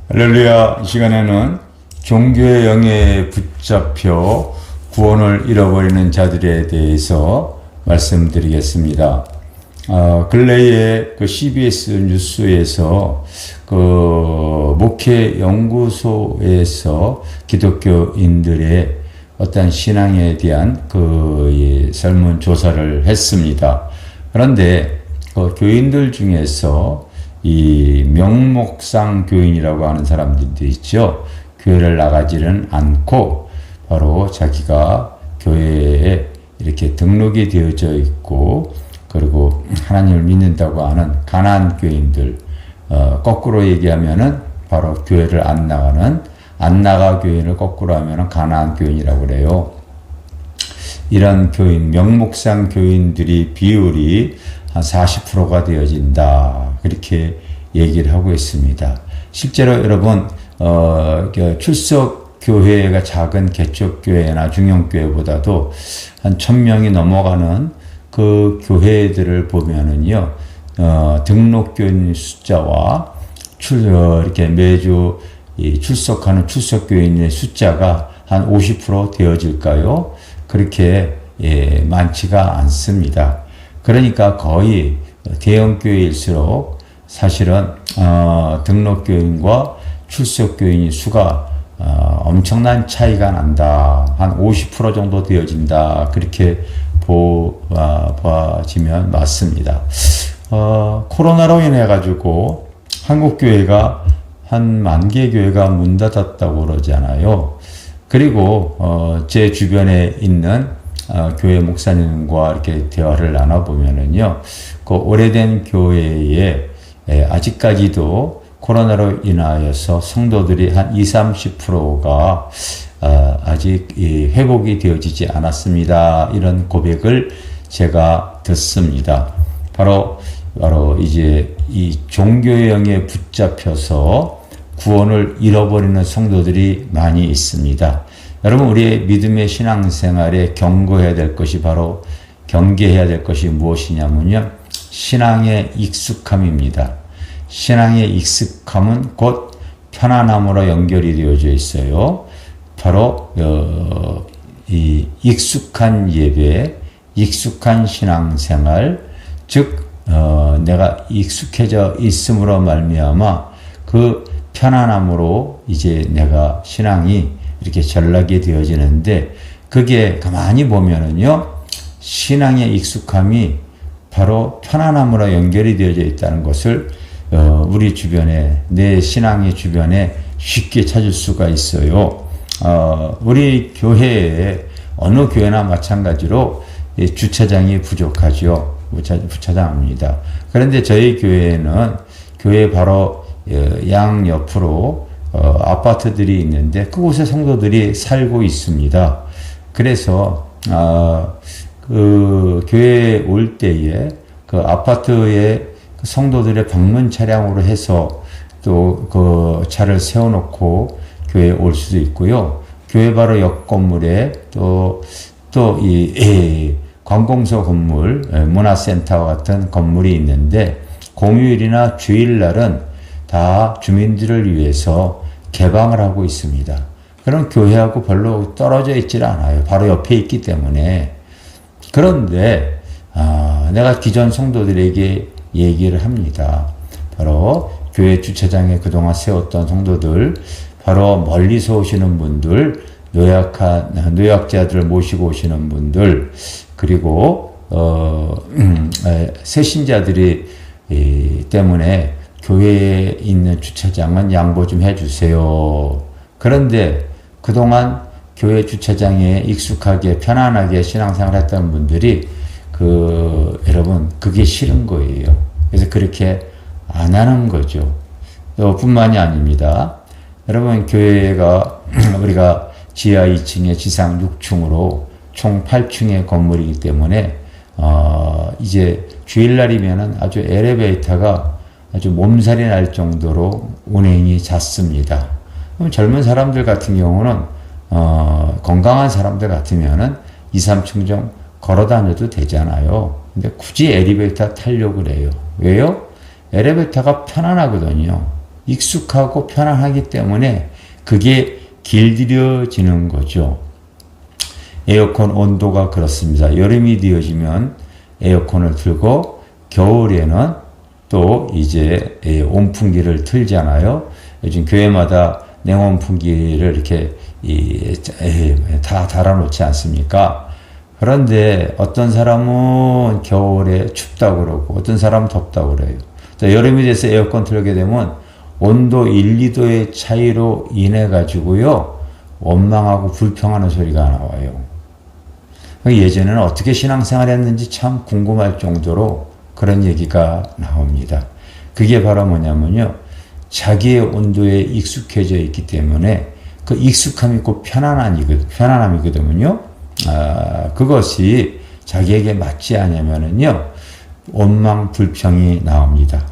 할렐루야. 이 시간에는 종교의 영에 붙잡혀 구원을 잃어버리는 자들에 대해서 말씀드리겠습니다. 근래에 그 CBS 뉴스에서 그 목회 연구소에서 기독교인들의 어떤 신앙에 대한 그 설문조사를 했습니다. 그런데 그 교인들 중에서 이 명목상 교인이라고 하는 사람들도 있죠. 교회를 나가지는 않고 바로 자기가 교회에 이렇게 등록이 되어져 있고 그리고 하나님을 믿는다고 하는 가난한 교인들, 거꾸로 얘기하면은 바로 교회를 안 나가 교인을 거꾸로 하면은 가난한 교인이라고 그래요. 이런 교인, 명목상 교인들이 비율이 한 40%가 되어진다. 그렇게 얘기를 하고 있습니다. 실제로 여러분, 출석 교회가 작은 개척교회나 중형교회보다도 한 1000명이 넘어가는 그 교회들을 보면은요, 등록교인 숫자와 이렇게 매주 출석하는 출석교인의 숫자가 한 50% 되어질까요? 그렇게 많지가 않습니다. 그러니까 거의 대형교회일수록 사실은 등록교인과 출석교인의 수가 엄청난 차이가 난다. 한 50% 정도 되어진다. 그렇게 보아지면 맞습니다. 코로나로 인해 가지고 한국교회가 한 10,000개 교회가 문 닫았다고 그러잖아요. 그리고 제 주변에 있는 교회 목사님과 이렇게 대화를 나눠보면은요, 그 오래된 교회에 아직까지도 코로나로 인하여서 성도들이 한 20-30%가 아직 회복이 되어지지 않았습니다. 이런 고백을 제가 듣습니다. 바로 이제 이 종교의 영에 붙잡혀서 구원을 잃어버리는 성도들이 많이 있습니다. 여러분, 우리의 믿음의 신앙생활에 경계해야 될 것이 무엇이냐면요, 신앙의 익숙함입니다. 신앙의 익숙함은 곧 편안함으로 연결이 되어져 있어요. 바로 이 익숙한 예배, 익숙한 신앙생활, 즉 내가 익숙해져 있음으로 말미암아 그 편안함으로 이제 내가 신앙이 이렇게 전락이 되어지는데, 그게 가만히 보면은요, 신앙의 익숙함이 바로 편안함으로 연결이 되어져 있다는 것을 우리 주변에, 내 신앙의 주변에 쉽게 찾을 수가 있어요. 우리 교회에 어느 교회나 마찬가지로 주차장이 부족하죠. 주차장입니다. 그런데 저희 교회는 교회 바로 양 옆으로 아파트들이 있는데 그곳에 성도들이 살고 있습니다. 그래서 그 교회에 올 때에 그 아파트에 성도들의 방문 차량으로 해서 또 그 차를 세워놓고 교회에 올 수도 있고요. 교회 바로 옆 건물에 또 이 관공서 건물, 문화센터와 같은 건물이 있는데 공휴일이나 주일날은 다 주민들을 위해서 개방을 하고 있습니다. 그럼 교회하고 별로 떨어져 있질 않아요. 바로 옆에 있기 때문에. 그런데 내가 기존 성도들에게 얘기를 합니다. 바로 교회 주차장에 그동안 세웠던 성도들, 바로 멀리서 오시는 분들, 노약자들을 모시고 오시는 분들, 그리고 새신자들이 때문에 교회에 있는 주차장은 양보 좀 해주세요. 그런데 그동안 교회 주차장에 익숙하게 편안하게 신앙생활 했던 분들이 여러분, 그게 싫은 거예요. 그래서 그렇게 안 하는 거죠. 뿐만이 아닙니다. 여러분, 교회가 우리가 지하 2층에 지상 6층으로 총 8층의 건물이기 때문에 이제 주일날이면은 아주 엘리베이터가 아주 몸살이 날 정도로 운행이 잦습니다. 그럼 젊은 사람들 같은 경우는 건강한 사람들 같으면은 2, 3층 좀 걸어 다녀도 되잖아요. 근데 굳이 엘리베이터 타려고 그래요. 왜요? 엘리베이터가 편안하거든요. 익숙하고 편안하기 때문에 그게 길들여지는 거죠. 에어컨 온도가 그렇습니다. 여름이 되어지면 에어컨을 틀고 겨울에는 또 이제 온풍기를 틀잖아요. 요즘 교회마다 냉온풍기를 이렇게 다 달아놓지 않습니까? 그런데 어떤 사람은 겨울에 춥다고 그러고 어떤 사람은 덥다고 그래요. 여름이 돼서 에어컨 틀게 되면 온도 1, 2도의 차이로 인해 가지고요 원망하고 불평하는 소리가 나와요. 예전에는 어떻게 신앙생활 했는지 참 궁금할 정도로 그런 얘기가 나옵니다. 그게 바로 뭐냐면요, 자기의 온도에 익숙해져 있기 때문에 그 익숙함이 곧 편안함이거든요. 그것이 자기에게 맞지 않으면은요 원망 불평이 나옵니다.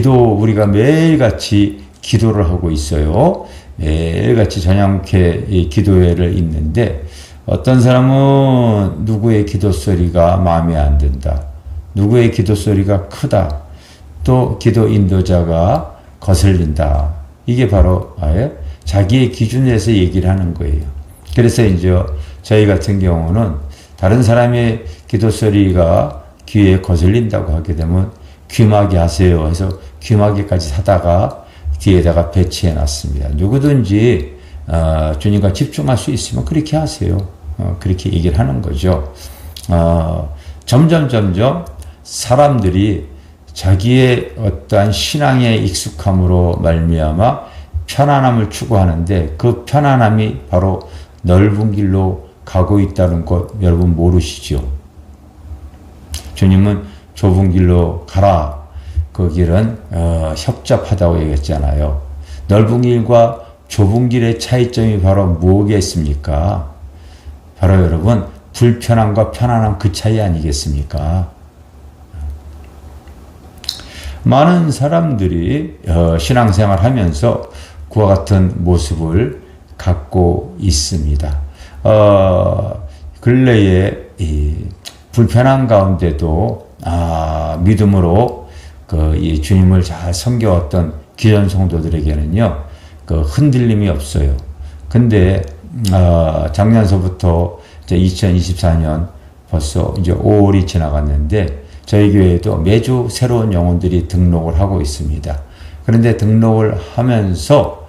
우리가 매일같이 기도를 하고 있어요. 매일같이 저녁에 기도회를 있는데 어떤 사람은 누구의 기도 소리가 마음에 안 든다. 누구의 기도 소리가 크다. 또 기도 인도자가 거슬린다. 이게 바로 자기의 기준에서 얘기를 하는 거예요. 그래서 이제 저희 같은 경우는 다른 사람의 기도 소리가 귀에 거슬린다고 하게 되면 귀마개 하세요 해서 귀마개까지 사다가 뒤에다가 배치해 놨습니다. 누구든지 주님과 집중할 수 있으면 그렇게 하세요. 그렇게 얘기를 하는 거죠. 점점 사람들이 자기의 어떠한 신앙의 익숙함으로 말미암아 편안함을 추구하는데 그 편안함이 바로 넓은 길로 가고 있다는 것 여러분 모르시죠? 주님은 좁은 길로 가라. 그 길은 협잡하다고 얘기했잖아요. 넓은 길과 좁은 길의 차이점이 바로 뭐겠습니까? 바로 여러분 불편함과 편안함 그 차이 아니겠습니까? 많은 사람들이 신앙생활 하면서 그와 같은 모습을 갖고 있습니다. 근래에 불편한 가운데도 믿음으로 이 주님을 잘 섬겨왔던 기존 성도들에게는요 흔들림이 없어요. 근데 작년서부터 이제 2024년 벌써 이제 5월이 지나갔는데 저희 교회에도 매주 새로운 영혼들이 등록을 하고 있습니다. 그런데 등록을 하면서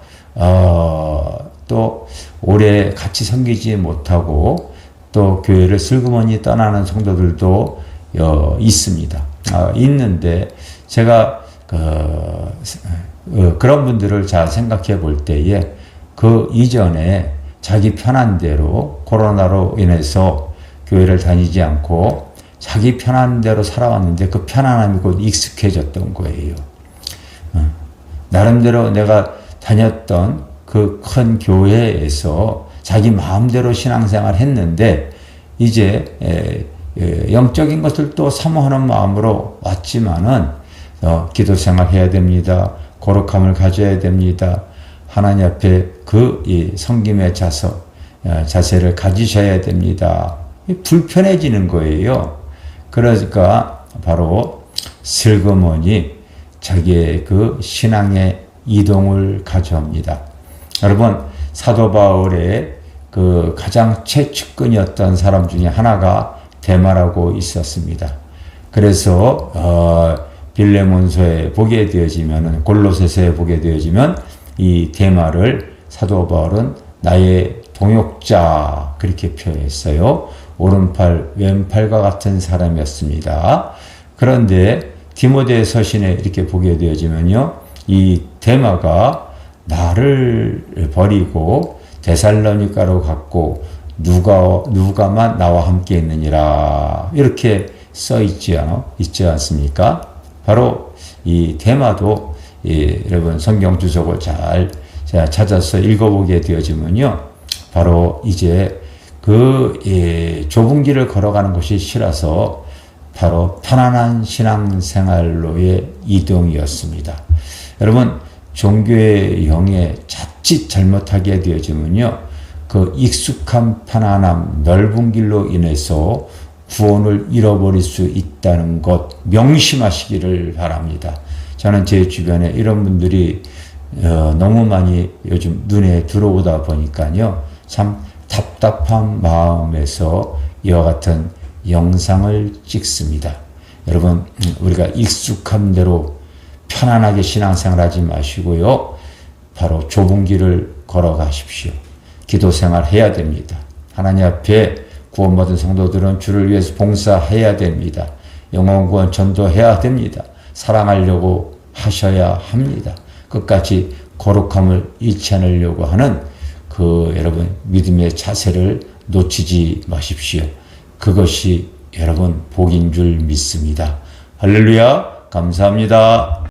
또 오래 같이 섬기지 못하고 또 교회를 슬그머니 떠나는 성도들도 있습니다. 있는데 제가 그런 분들을 잘 생각해 볼 때에 그 이전에 자기 편한 대로 코로나로 인해서 교회를 다니지 않고 자기 편한 대로 살아왔는데 그 편안함이 곧 익숙해졌던 거예요. 나름대로 내가 다녔던 그 큰 교회에서 자기 마음대로 신앙생활 했는데 이제 영적인 것을 또 사모하는 마음으로 왔지만은 기도생활 해야 됩니다. 거룩함을 가져야 됩니다. 하나님 앞에 이 섬김의 자세를 가지셔야 됩니다. 불편해지는 거예요. 그러니까 바로 슬그머니 자기의 그 신앙의 이동을 가져옵니다. 여러분 사도 바울의 그 가장 최측근이었던 사람 중에 하나가 데마라고 있었습니다. 그래서 빌레몬서에 보게 되어지면 골로새서에 보게 되어지면 이 데마를 사도 바울은 나의 동역자 그렇게 표현했어요. 오른팔 왼팔과 같은 사람이었습니다. 그런데 디모데 서신에 이렇게 보게 되어지면요, 이 데마가 나를 버리고 데살로니가로 갔고 누가만 나와 함께 있느니라 이렇게 써 있지 않습니까? 바로 이 데마도 여러분 성경 주석을 잘 찾아서 읽어보게 되어지면요, 바로 이제 좁은 길을 걸어가는 것이 싫어서 바로 편안한 신앙생활로의 이동이었습니다. 여러분 종교의 영에 자칫 잘못하게 되어지면요, 그 익숙한 편안함, 넓은 길로 인해서 구원을 잃어버릴 수 있다는 것 명심하시기를 바랍니다. 저는 제 주변에 이런 분들이 너무 많이 요즘 눈에 들어오다 보니까요. 참 답답한 마음에서 이와 같은 영상을 찍습니다. 여러분, 우리가 익숙한 대로 편안하게 신앙생활 하지 마시고요. 바로 좁은 길을 걸어가십시오. 기도 생활 해야 됩니다. 하나님 앞에 구원받은 성도들은 주를 위해서 봉사해야 됩니다. 영혼 구원 전도해야 됩니다. 사랑하려고 하셔야 합니다. 끝까지 거룩함을 잃지 않으려고 하는 여러분 믿음의 자세를 놓치지 마십시오. 그것이 여러분 복인 줄 믿습니다. 할렐루야, 감사합니다.